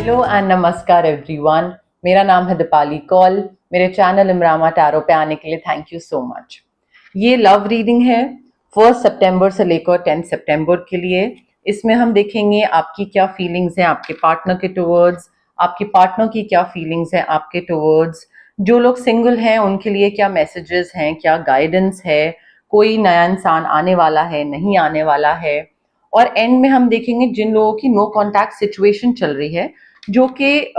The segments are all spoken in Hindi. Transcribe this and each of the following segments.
हेलो एंड नमस्कार एवरीवन। मेरा नाम है दीपाली कौल। मेरे चैनल इमरामा टैरो पे आने के लिए थैंक यू सो मच। ये लव रीडिंग है 1 सितंबर से लेकर 10 सितंबर के लिए। इसमें हम देखेंगे आपकी क्या फीलिंग्स हैं आपके पार्टनर के टुवर्ड्स, आपके पार्टनर की क्या फीलिंग्स हैं आपके टुवर्ड्स, जो लोग सिंगल हैं उनके लिए क्या मैसेजेस हैं, क्या गाइडेंस है, कोई नया इंसान आने वाला है नहीं आने वाला है। और एंड में हम देखेंगे जिन लोगों की नो कॉन्टैक्ट सिचुएशन चल रही है, जो कि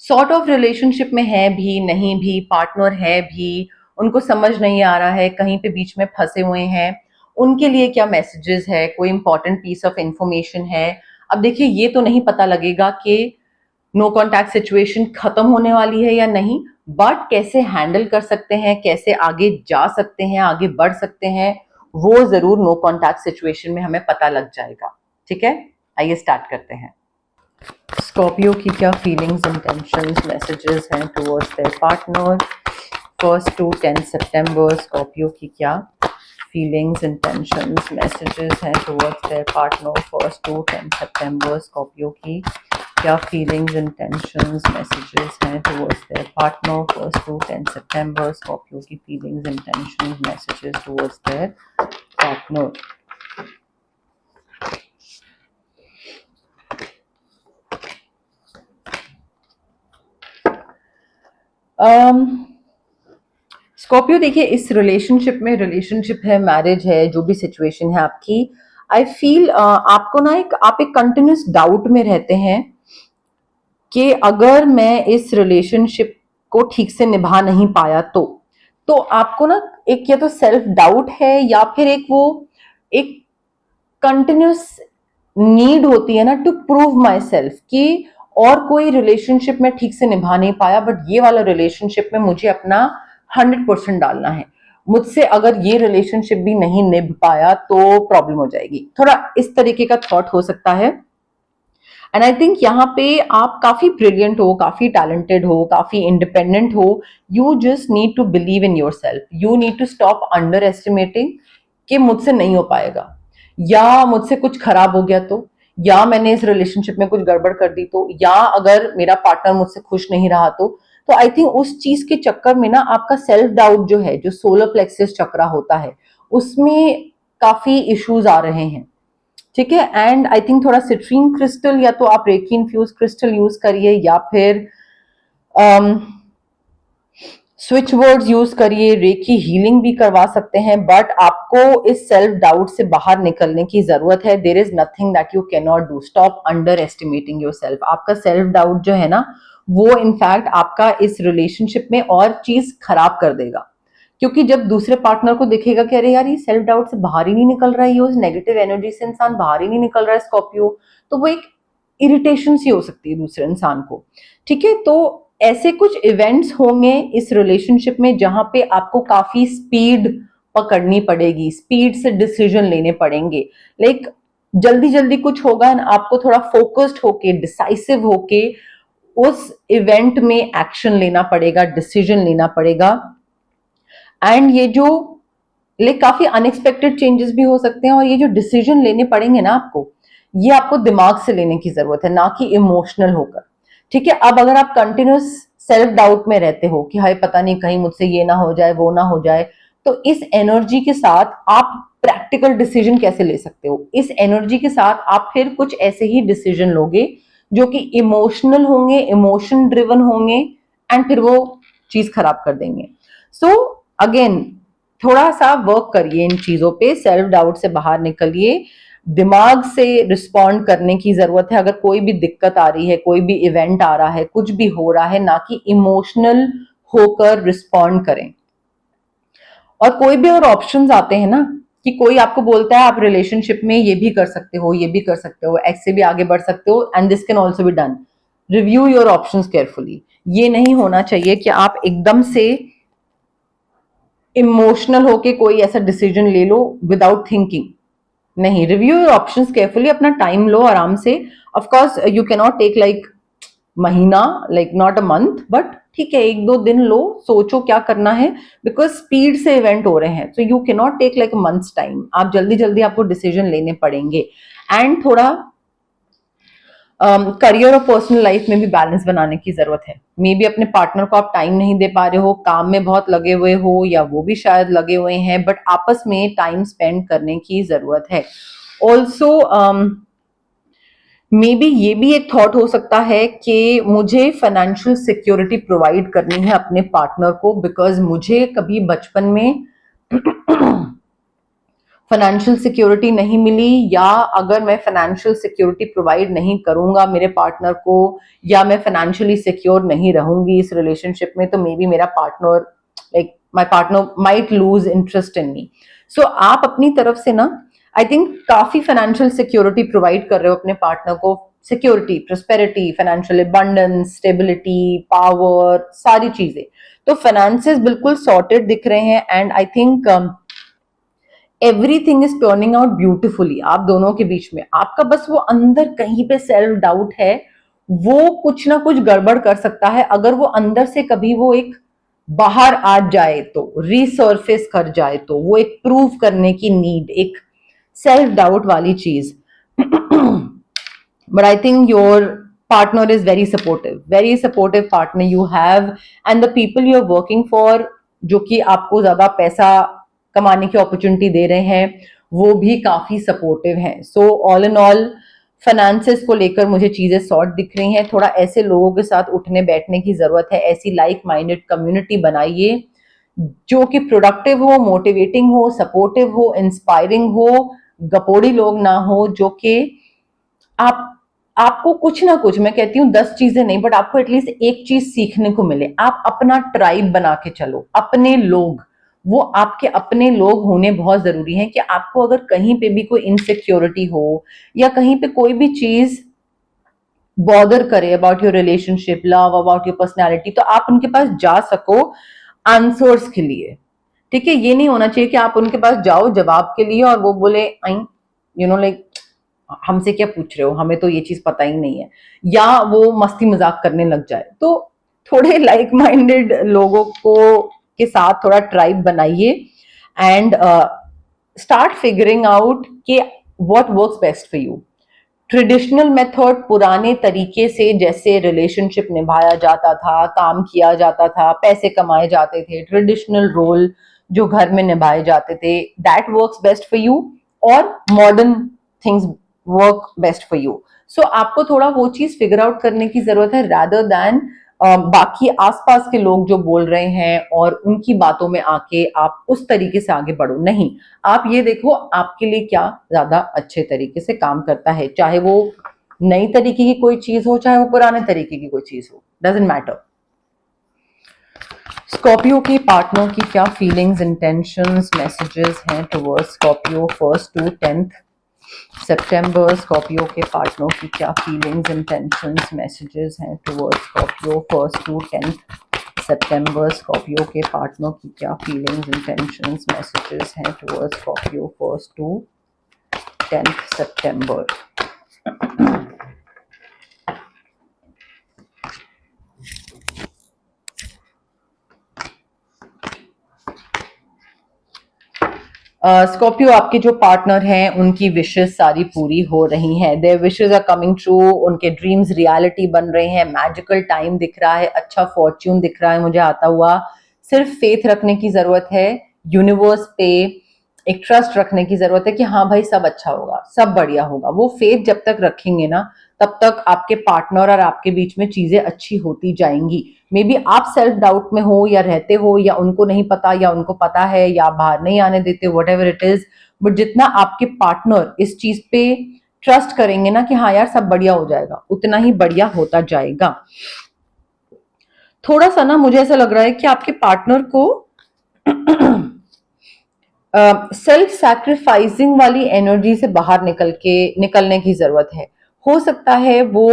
सॉर्ट ऑफ रिलेशनशिप में है भी नहीं भी, पार्टनर है भी, उनको समझ नहीं आ रहा है, कहीं पे बीच में फंसे हुए हैं, उनके लिए क्या मैसेजेस है, कोई इंपॉर्टेंट पीस ऑफ इंफॉर्मेशन है। अब देखिए, ये तो नहीं पता लगेगा कि नो कॉन्टैक्ट सिचुएशन खत्म होने वाली है या नहीं, बट कैसे हैंडल कर सकते हैं, कैसे आगे जा सकते हैं, आगे बढ़ सकते हैं, वो जरूर नो कॉन्टैक्ट सिचुएशन में हमें पता लग जाएगा। ठीक है, आइए स्टार्ट करते हैं। स्कॉर्पियो की क्या फीलिंग्स, इंटेंशंस, मैसेजेस हैं टुवर्ड्स देयर पार्टनर 1 to 10 सितंबर। स्कॉर्पियो की क्या फीलिंग्स, इंटेंशंस, मैसेजेस हैं टुवर्ड्स देयर पार्टनर 1 to 10 सितंबर। स्कॉर्पियो की क्या फीलिंग्स, इंटेंशंस, मैसेजेस हैं टुवर्ड्स देयर पार्टनर 1 to 10 सितंबर। स्कॉर्पियो की feelings, intentions, messages towards their partner. Scorpio देखिए, इस रिलेशनशिप है, मैरिज है, जो भी सिचुएशन है आपकी, आई फील आपको ना आप एक कंटिन्यूस डाउट में रहते हैं कि अगर मैं इस रिलेशनशिप को ठीक से निभा नहीं पाया तो आपको ना एक या तो सेल्फ डाउट है या फिर एक कंटिन्यूस नीड होती है ना टू प्रूव माई सेल्फ कि और कोई रिलेशनशिप में ठीक से निभा नहीं पाया, बट ये वाला रिलेशनशिप में मुझे अपना 100% डालना है। मुझसे अगर ये रिलेशनशिप भी नहीं निभ पाया तो प्रॉब्लम हो जाएगी। थोड़ा इस तरीके का थॉट हो सकता है। एंड आई थिंक यहाँ पे आप काफी ब्रिलियंट हो, काफी टैलेंटेड हो, काफी इंडिपेंडेंट हो। You just need to believe in yourself. You need to stop underestimating कि मुझसे नहीं हो पाएगा, या मुझसे कुछ खराब हो गया तो, या मैंने इस रिलेशनशिप में कुछ गड़बड़ कर दी तो, या अगर मेरा पार्टनर मुझसे खुश नहीं रहा तो आई थिंक उस चीज के चक्कर में ना आपका सेल्फ डाउट जो है, जो सोलर प्लेक्सस चक्रा होता है, उसमें काफी इश्यूज आ रहे हैं। ठीक है, एंड आई थिंक थोड़ा सिट्रीन क्रिस्टल या तो आप रेकी इन्फ्यूज क्रिस्टल यूज करिए, या फिर स्विच वर्ड्स यूज करिए, रेकी हीलिंग भी करवा सकते हैं। बट आपको इस सेल्फ डाउट से बाहर निकलने की जरूरत है। There is nothing that you can not do. Stop underestimating yourself. आपका सेल्फ डाउट जो है ना, वो इनफैक्ट आपका इस रिलेशनशिप में और चीज खराब कर देगा, क्योंकि जब दूसरे पार्टनर को दिखेगा कि अरे यार, ये सेल्फ डाउट से बाहर ही नहीं निकल रहा है, ये उस नेगेटिव एनर्जी से इंसान बाहर ही नहीं निकल रहा है स्कॉर्पियो, तो वो एक इरिटेशन सी हो सकती है दूसरे इंसान को। ठीक है, तो ऐसे कुछ इवेंट्स होंगे इस रिलेशनशिप में जहां पे आपको काफी स्पीड पकड़नी पड़ेगी, स्पीड से डिसीजन लेने पड़ेंगे। लाइक जल्दी जल्दी कुछ होगा, आपको थोड़ा फोकस्ड होके, डिसाइसिव होके उस इवेंट में एक्शन लेना पड़ेगा, डिसीजन लेना पड़ेगा। एंड ये जो काफी अनएक्सपेक्टेड चेंजेस भी हो सकते हैं, और ये जो डिसीजन लेने पड़ेंगे ना आपको, ये आपको दिमाग से लेने की जरूरत है, ना कि इमोशनल होकर। ठीक है, अब अगर आप कंटिन्यूस सेल्फ डाउट में रहते हो कि हाय पता नहीं कहीं मुझसे ये ना हो जाए, वो ना हो जाए, तो इस एनर्जी के साथ आप प्रैक्टिकल डिसीजन कैसे ले सकते हो? इस एनर्जी के साथ आप फिर कुछ ऐसे ही डिसीजन लोगे जो कि इमोशनल होंगे, इमोशन ड्रिवन होंगे, एंड फिर वो चीज खराब कर देंगे। सो अगेन, थोड़ा सा वर्क करिए इन चीजों पे, सेल्फ डाउट से बाहर निकलिए, दिमाग से रिस्पॉन्ड करने की जरूरत है। अगर कोई भी दिक्कत आ रही है, कोई भी इवेंट आ रहा है, कुछ भी हो रहा है, ना कि इमोशनल होकर रिस्पॉन्ड करें। और कोई भी और ऑप्शंस आते हैं ना, कि कोई आपको बोलता है आप रिलेशनशिप में ये भी कर सकते हो, ये भी कर सकते हो, एक्स से भी आगे बढ़ सकते हो, and this can also be done. Review your options carefully. ये नहीं होना चाहिए कि आप एकदम से इमोशनल होके कोई ऐसा डिसीजन ले लो विदाउट थिंकिंग। नहीं, रिव्यू योर ऑप्शंस केयरफुली, अपना टाइम लो आराम से। Of course you can not take like महीना, like not a month, but ठीक है, 1-2 दिन लो, सोचो क्या करना है, बिकॉज स्पीड से इवेंट हो रहे हैं, so you can not take like a months time. आप जल्दी जल्दी आपको डिसीजन लेने पड़ेंगे। एंड थोड़ा करियर और पर्सनल लाइफ में भी बैलेंस बनाने की जरूरत है। मे बी अपने पार्टनर को आप टाइम नहीं दे पा रहे हो, काम में बहुत लगे हुए हो, या वो भी शायद लगे हुए हैं, बट आपस में टाइम स्पेंड करने की जरूरत है। ऑल्सो मे बी ये भी एक थॉट हो सकता है कि मुझे फाइनेंशियल सिक्योरिटी प्रोवाइड करनी है अपने पार्टनर को, बिकॉज मुझे कभी बचपन में फाइनेंशियल सिक्योरिटी नहीं मिली, या अगर मैं फाइनेंशियल सिक्योरिटी प्रोवाइड नहीं करूंगा मेरे पार्टनर को, या मैं फाइनेंशियली सिक्योर नहीं रहूंगी इस रिलेशनशिप में, तो मे बी मेरा partner, like my partner might lose interest in me. So आप अपनी तरफ से ना, आई थिंक काफी फाइनेंशियल सिक्योरिटी प्रोवाइड कर रहे हो अपने पार्टनर को। Security, prosperity, financial abundance, stability, power, सारी चीजें। तो फाइनेंसेस बिल्कुल सॉर्टेड दिख रहे हैं, and I think everything is turning out beautifully आप दोनों के बीच में। आपका बस वो अंदर कहीं पे सेल्फ डाउट है, वो कुछ ना कुछ गड़बड़ कर सकता है। अगर वो अंदर से कभी वो एक बाहर आ जाए, तो रिसर्फेस कर जाए, तो वो एक प्रूव करने की नीड, एक सेल्फ डाउट वाली चीज। but I think your partner is very supportive partner you have, and the people you are working for, जो कि आपको ज्यादा पैसा कमाने की अपॉर्चुनिटी दे रहे हैं, वो भी काफी सपोर्टिव हैं। So all in all finances को लेकर मुझे चीजें सॉर्ट दिख रही हैं। थोड़ा ऐसे लोगों के साथ उठने बैठने की जरूरत है, ऐसी लाइक माइंडेड कम्युनिटी बनाइए जो कि प्रोडक्टिव हो, मोटिवेटिंग हो, सपोर्टिव हो, इंस्पायरिंग हो, गपोड़ी लोग ना हो, जो कि आप आपको कुछ ना कुछ, मैं कहती हूँ 10 चीजें नहीं, बट आपको एटलीस्ट एक चीज सीखने को मिले। आप अपना ट्राइब बना के चलो, अपने लोग, वो आपके अपने लोग होने बहुत जरूरी है। कि आपको अगर कहीं पे भी कोई इनसिक्योरिटी हो, या कहीं पे कोई भी चीज बॉदर करे about your relationship, love, about your personality, तो आप उनके पास जा सको आंसर्स के लिए। ठीक है, ये नहीं होना चाहिए कि आप उनके पास जाओ जवाब के लिए और वो बोले आई लाइक हमसे क्या पूछ रहे हो, हमें तो ये चीज पता ही नहीं है, या वो मस्ती मजाक करने लग जाए। तो थोड़े लाइक माइंडेड लोगों को के साथ थोड़ा ट्राइब बनाइए, एंड स्टार्ट फिगरिंग आउट कि what works best for you. Traditional method, पुराने तरीके से जैसे रिलेशनशिप निभाया जाता था, काम किया जाता था, पैसे कमाए जाते थे, ट्रेडिशनल रोल जो घर में निभाए जाते थे, that works best for you, और modern things work best for you. So आपको थोड़ा वो चीज फिगर आउट करने की जरूरत है, रादर दैन बाकी आसपास के लोग जो बोल रहे हैं और उनकी बातों में आके आप उस तरीके से आगे बढ़ो। नहीं, आप ये देखो आपके लिए क्या ज्यादा अच्छे तरीके से काम करता है, चाहे वो नई तरीके की कोई चीज हो, चाहे वो पुराने तरीके की कोई चीज हो, डजंट मैटर। स्कॉर्पियो के पार्टनर की क्या फीलिंग्स, इंटेंशंस, मैसेजेस हैं towards Scorpio 1st to 10th September. Scorpio के पार्टनर की क्या फीलिंग्स, इंटेंशंस, मैसेजेस हैं towards Scorpio 1st to 10th September. Scorpio के पार्टनर की क्या फीलिंग्स, इंटेंशंस, मैसेजेस हैं towards Scorpio 1st to 10th September. Scorpio आपके जो पार्टनर हैं उनकी विशेष सारी पूरी हो रही हैं, their wishes are coming true, उनके ड्रीम्स रियलिटी बन रहे हैं, मैजिकल टाइम दिख रहा है, अच्छा फॉर्च्यून दिख रहा है मुझे आता हुआ। सिर्फ फेथ रखने की जरूरत है यूनिवर्स पे, एक ट्रस्ट रखने की जरूरत है कि हाँ भाई सब अच्छा होगा, सब बढ़िया होगा। वो फेथ जब तक रखेंगे ना, तब तक आपके पार्टनर और आपके बीच में चीजें अच्छी होती जाएंगी। मे बी आप सेल्फ डाउट में हो, या रहते हो, या उनको नहीं पता, या उनको पता है, या बाहर नहीं आने देते, what ever it is, but जितना आपके पार्टनर इस चीज पे ट्रस्ट करेंगे ना कि हाँ यार सब बढ़िया हो जाएगा, उतना ही बढ़िया होता जाएगा। थोड़ा सा ना मुझे ऐसा लग रहा है कि आपके पार्टनर को सेल्फ सैक्रिफाइसिंग वाली एनर्जी से बाहर निकलने की जरूरत है। हो सकता है वो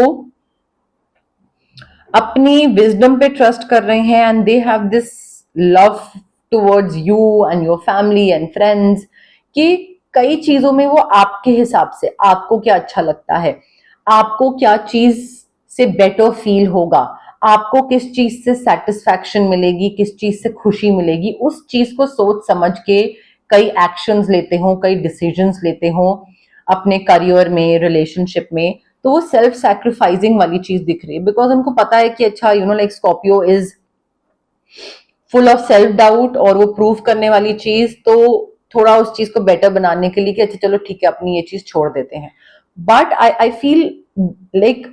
अपनी विजडम पे ट्रस्ट कर रहे हैं, and they have this love towards you and your family and friends, कि कई चीजों में वो आपके हिसाब से, आपको क्या अच्छा लगता है, आपको क्या चीज से बेटर फील होगा, आपको किस चीज से सेटिस्फैक्शन मिलेगी, किस चीज से खुशी मिलेगी, उस चीज को सोच समझ के कई एक्शंस लेते हो, कई डिसीजंस लेते हो अपने करियर में, रिलेशनशिप में। तो वो सेल्फ सैक्रिफाइसिंग वाली चीज दिख रही है, बिकॉज उनको पता है कि अच्छा like Scorpio is full of self doubt, और वो प्रूव करने वाली चीज, तो थोड़ा उस चीज को बेटर बनाने के लिए कि अच्छा चलो ठीक है अपनी ये चीज छोड़ देते हैं। बट आई फील लाइक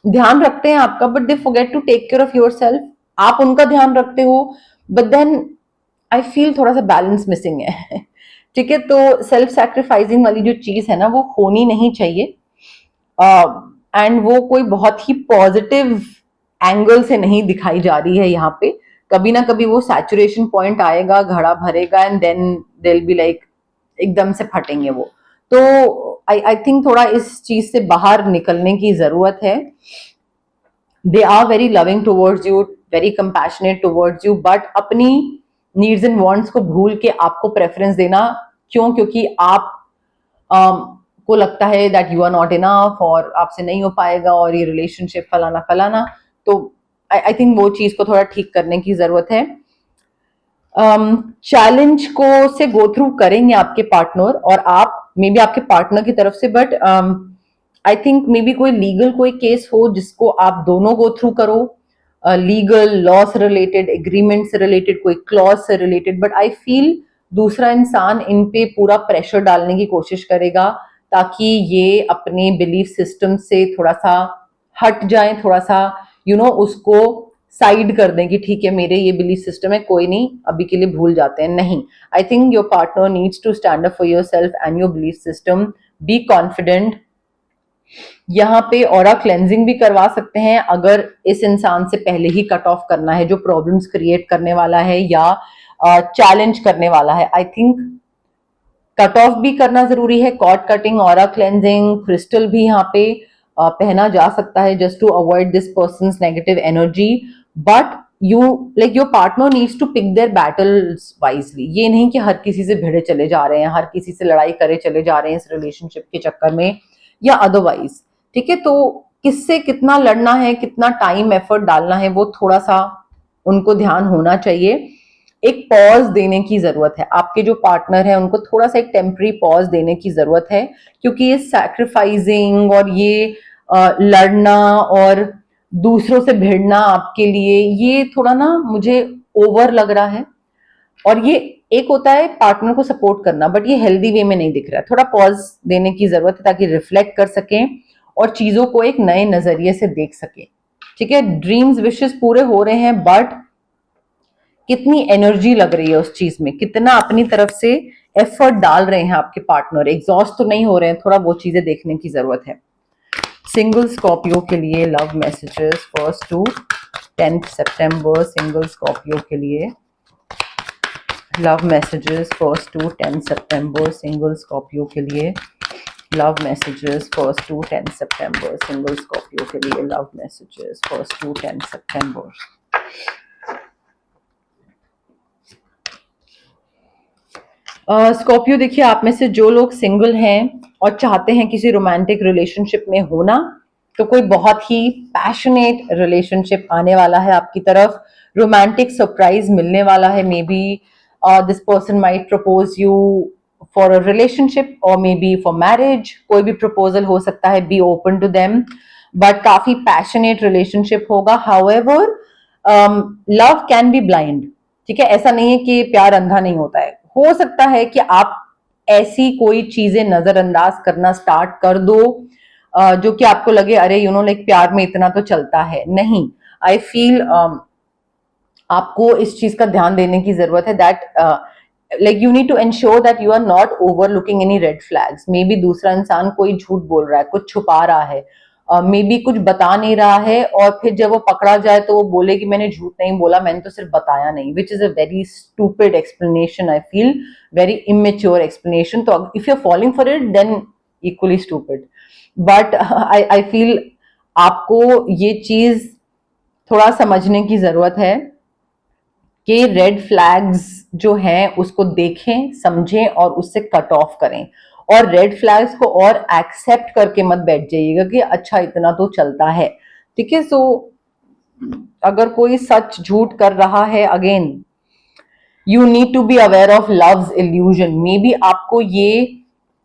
ध्यान रखते हैं आपका, but they forget to take care of yourself. आप उनका ध्यान रखते हो, बट देन आई फील थोड़ा सा बैलेंस मिसिंग है। ठीक है, तो सेल्फ सैक्रिफाइसिंग वाली जो चीज है ना वो होनी नहीं चाहिए, एंड वो कोई बहुत ही पॉजिटिव एंगल से नहीं दिखाई जा रही है यहाँ पे। कभी ना कभी वो सैचुरेशन पॉइंट आएगा, घड़ा भरेगा, and then they will be like एकदम से फटेंगे वो। तो आई थिंक थोड़ा इस चीज से बाहर निकलने की जरूरत है। They are very loving towards you, very compassionate towards you, but अपनी नीड्स एंड वांट्स को भूल के आपको प्रेफरेंस देना। क्यों? क्योंकि आप को लगता है that you are not enough, और आपसे नहीं हो पाएगा, और ये रिलेशनशिप फलाना फलाना। तो आई थिंक वो चीज को थोड़ा ठीक करने की जरूरत है। चैलेंज को से गो थ्रू करेंगे आपके पार्टनर, और आप मे बी आपके पार्टनर की तरफ से, but I think may be कोई लीगल कोई केस हो जिसको आप दोनों गो थ्रू करो, लीगल लॉ से रिलेटेड, एग्रीमेंट से रिलेटेड, कोई क्लॉज से रिलेटेड। बट आई फील दूसरा इंसान इन पे पूरा प्रेशर डालने की कोशिश करेगा ताकि ये अपने बिलीफ सिस्टम से थोड़ा सा हट जाए, थोड़ा सा उसको साइड कर दें कि ठीक है मेरे ये बिलीफ सिस्टम है, कोई नहीं अभी के लिए भूल जाते हैं। नहीं, I think your partner needs to stand up for yourself and your belief system. Be confident. यहाँ पे ऑरा क्लेंजिंग भी करवा सकते हैं अगर इस इंसान से पहले ही कट ऑफ करना है जो प्रॉब्लम्स क्रिएट करने वाला है या चैलेंज करने वाला है। आई थिंक कट ऑफ भी करना जरूरी है, cord cutting, aura cleansing, crystal भी यहाँ पे पहना जा सकता है just to avoid this persons negative energy. But you like your partner needs to pick their battles wisely. ये नहीं कि हर किसी से भिड़े चले जा रहे हैं, हर किसी से लड़ाई करे चले जा रहे हैं इस रिलेशनशिप के चक्कर में या अदरवाइज। ठीक है, तो किससे कितना लड़ना है, कितना टाइम एफर्ट डालना है, वो थोड़ा सा उनको ध्यान होना चाहिए। एक पॉज देने की जरूरत है, आपके जो पार्टनर है उनको थोड़ा सा एक टेम्पररी पॉज देने की जरूरत है, क्योंकि ये सैक्रिफाइसिंग और ये लड़ना और दूसरों से भिड़ना आपके लिए ये थोड़ा ना मुझे ओवर लग रहा है। और ये एक होता है पार्टनर को सपोर्ट करना, बट ये हेल्दी वे में नहीं दिख रहा है। थोड़ा पॉज देने की जरूरत है ताकि रिफ्लेक्ट कर सकें और चीजों को एक नए नजरिए से देख सके। ठीक है, ड्रीम्स विशेस पूरे हो रहे हैं, बट कितनी एनर्जी लग रही है उस चीज में, कितना अपनी तरफ से एफर्ट डाल रहे हैं आपके पार्टनर, एग्जॉस्ट तो नहीं हो रहे हैं, थोड़ा वो चीजें देखने की जरूरत है। सिंगल स्कॉर्पियो के लिए love messages 1 to 10 September, single Scorpio के लिए love messages 1 to 10 September, single Scorpio के लिए love messages 1 to 10 September, single Scorpio के लिए लव मैसेजेस 1 to 10 सितंबर। स्कॉर्पियो देखिए, आप में से जो लोग सिंगल हैं और चाहते हैं किसी रोमांटिक रिलेशनशिप में होना, तो कोई बहुत ही पैशनेट रिलेशनशिप आने वाला है आपकी तरफ, रोमांटिक सरप्राइज मिलने वाला है। May be this person might propose you for a relationship और मे बी फॉर मैरिज, कोई भी प्रपोजल हो सकता है, be open to them, but काफी पैशनेट रिलेशनशिप होगा। However love can be blind. ठीक है, ऐसा नहीं है कि प्यार अंधा नहीं होता है, हो सकता है कि आप ऐसी कोई चीजें नजरअंदाज करना स्टार्ट कर दो जो कि आपको लगे अरे लाइक प्यार में इतना तो चलता है। नहीं, आई फील आपको इस चीज का ध्यान देने की जरूरत है that like you need to ensure that you are not overlooking any red flags. Maybe दूसरा इंसान कोई झूठ बोल रहा है, कुछ छुपा रहा है, मे बी कुछ बता नहीं रहा है, और फिर जब वो पकड़ा जाए तो वो बोले कि मैंने झूठ नहीं बोला, मैंने तो सिर्फ बताया नहीं, which is a very stupid explanation. I feel very immature explanation. तो if you are following for it then equally stupid. But I feel आपको ये चीज थोड़ा समझने की जरूरत है कि रेड फ्लैग्स जो हैं उसको देखें, समझें और उससे कट ऑफ करें, और रेड फ्लैग्स को और एक्सेप्ट करके मत बैठ जाइएगा कि अच्छा इतना तो चलता है। ठीक है, सो अगर कोई सच झूठ कर रहा है, again you need to be aware of love's illusion. Maybe आपको ये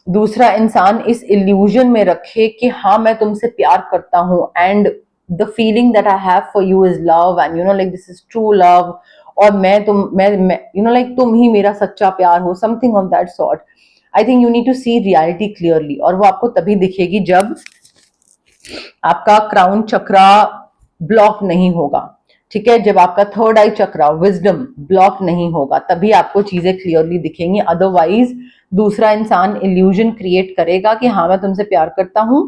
दूसरा इंसान इस इल्यूजन में रखे कि हाँ मैं तुमसे प्यार करता हूँ, and the feeling that I have for you is love, and you know like this is true love, और मैं यू नो लाइक तुम ही मेरा सच्चा प्यार हो, something of that sort. I think you need to see reality clearly, और वो आपको तभी दिखेगी जब आपका क्राउन चक्रा ब्लॉक नहीं होगा. ठीक है, जब आपका थर्ड आई चक्रा विजडम ब्लॉक नहीं होगा तभी आपको चीजें क्लियरली दिखेंगी. अदरवाइज दूसरा इंसान इल्यूजन क्रिएट करेगा कि हाँ मैं तुमसे प्यार करता हूँ,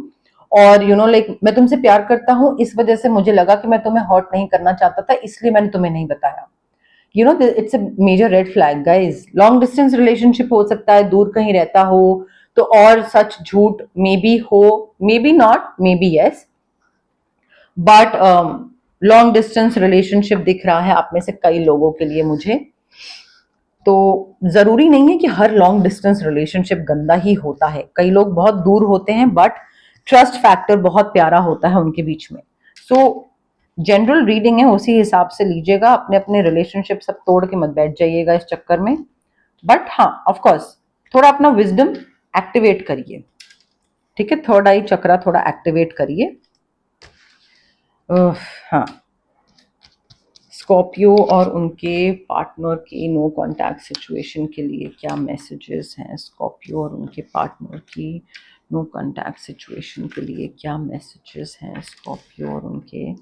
और यू नो लाइक मैं तुमसे प्यार करता हूँ इस वजह से मुझे लगा कि मैं तुम्हें हर्ट नहीं करना चाहता था, इसलिए मैंने तुम्हें नहीं बताया. You know it's a major red flag guys. Long distance relationship हो सकता है, दूर कहीं रहता हो तो, और सच झूठ मे बी हो, may be not, may be yes, but long distance relationship दिख रहा है आप में से कई लोगों के लिए मुझे. तो जरूरी नहीं है कि हर लॉन्ग डिस्टेंस रिलेशनशिप गंदा ही होता है. कई लोग बहुत दूर होते हैं बट ट्रस्ट फैक्टर बहुत प्यारा होता है उनके बीच में. सो जनरल रीडिंग है, उसी हिसाब से लीजिएगा. अपने अपने रिलेशनशिप सब तोड़ के मत बैठ जाइएगा इस चक्कर में. बट हाँ ऑफ कोर्स थोड़ा अपना विजडम एक्टिवेट करिए. ठीक है, थर्ड आई चक्रा थोड़ा एक्टिवेट करिए. हाँ, स्कॉर्पियो और उनके पार्टनर की नो कांटेक्ट सिचुएशन के लिए क्या मैसेजेस हैं? स्कॉर्पियो और उनके पार्टनर की नो कांटेक्ट सिचुएशन के लिए क्या मैसेजेस हैं? स्कॉर्पियो और उनके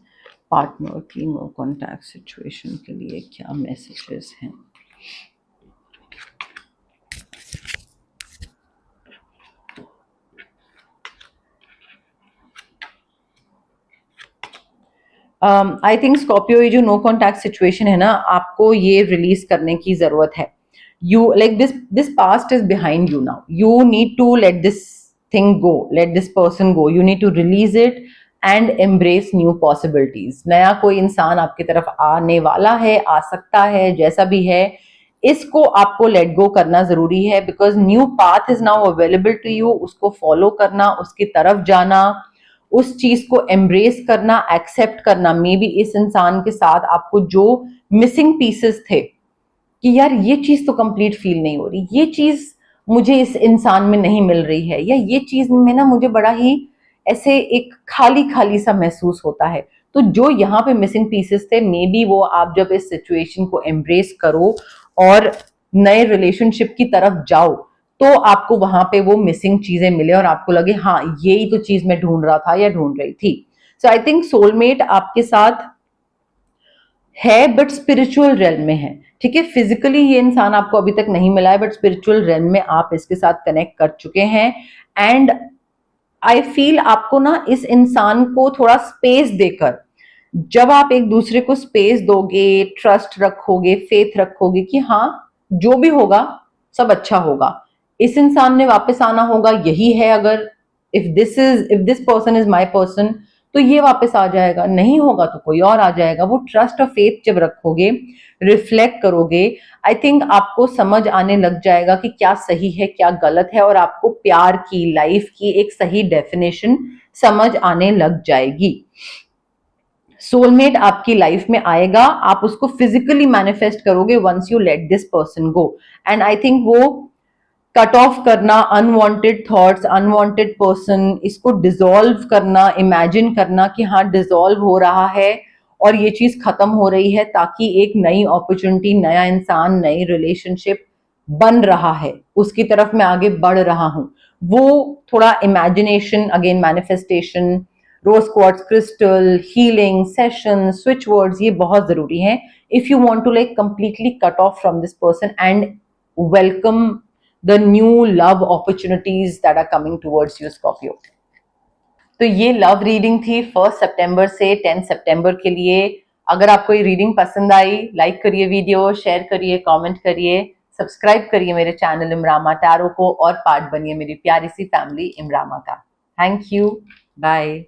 पार्टनर की नो कांटेक्ट सिचुएशन के लिए क्या मैसेजेस हैं? आई थिंक स्कॉर्पियो ये जो नो कॉन्टैक्ट सिचुएशन है ना, आपको ये रिलीज करने की जरूरत है. You like this past is behind you now. You need to let this thing go, let this person go. You need to release it and embrace new possibilities. नया कोई इंसान आपकी तरफ आने वाला है, आ सकता है, जैसा भी है, इसको आपको लेट गो करना जरूरी है. Because new path is now available to you. उसको फॉलो करना, उसकी तरफ जाना, उस चीज को एम्ब्रेस करना, एक्सेप्ट करना. मे बी इस इंसान के साथ आपको जो मिसिंग पीसेस थे कि यार ये चीज तो कंप्लीट फील नहीं हो रही, ये चीज मुझे इस इंसान में नहीं मिल रही है, या ये चीज में ना मुझे बड़ा ही ऐसे एक खाली खाली सा महसूस होता है. तो जो यहाँ पे मिसिंग पीसेस थे, मे बी वो आप जब इस सिचुएशन को एम्ब्रेस करो और नए रिलेशनशिप की तरफ जाओ तो आपको वहां पे वो मिसिंग चीजें मिले और आपको लगे हाँ यही तो चीज मैं ढूंढ रहा था या ढूंढ रही थी. सो आई थिंक सोलमेट आपके साथ है बट स्पिरिचुअल रेल्म में है. ठीक है, फिजिकली ये इंसान आपको अभी तक नहीं मिला है बट स्पिरिचुअल रेल्म में आप इसके साथ कनेक्ट कर चुके हैं. एंड आई फील आपको ना इस इंसान को थोड़ा स्पेस देकर, जब आप एक दूसरे को स्पेस दोगे, ट्रस्ट रखोगे, फेथ रखोगे कि हाँ जो भी होगा सब अच्छा होगा, इस इंसान ने वापस आना होगा, यही है, अगर if this person is my person तो ये वापस आ जाएगा, नहीं होगा तो कोई और आ जाएगा. वो ट्रस्ट और फेथ जब रखोगे, रिफ्लेक्ट करोगे, आई थिंक आपको समझ आने लग जाएगा कि क्या सही है क्या गलत है, और आपको प्यार की, लाइफ की एक सही डेफिनेशन समझ आने लग जाएगी. सोलमेट आपकी लाइफ में आएगा, आप उसको फिजिकली मैनिफेस्ट करोगे once you let this person go. And I think वो कट ऑफ करना, अनवांटेड थॉट्स, अनवांटेड पर्सन, इसको डिसॉल्व करना, इमेजिन करना कि हाँ डिसॉल्व हो रहा है और ये चीज खत्म हो रही है, ताकि एक नई अपॉर्चुनिटी, नया इंसान, नई रिलेशनशिप बन रहा है, उसकी तरफ मैं आगे बढ़ रहा हूं. वो थोड़ा imagination, again manifestation, rose quartz crystal, healing session, switch words, ये बहुत जरूरी है if you want to like completely cut off from this person and welcome the new love opportunities that are coming towards you, Scorpio. तो ये लव रीडिंग थी 1 सितंबर से 10 सितंबर के लिए. अगर आपको ये रीडिंग पसंद आई, लाइक करिए वीडियो, शेयर करिए, कमेंट करिए, सब्सक्राइब करिए मेरे चैनल इमरामा टैरो को और पार्ट बनिए मेरी प्यारी सी फैमिली इमरामा का. Thank you, bye.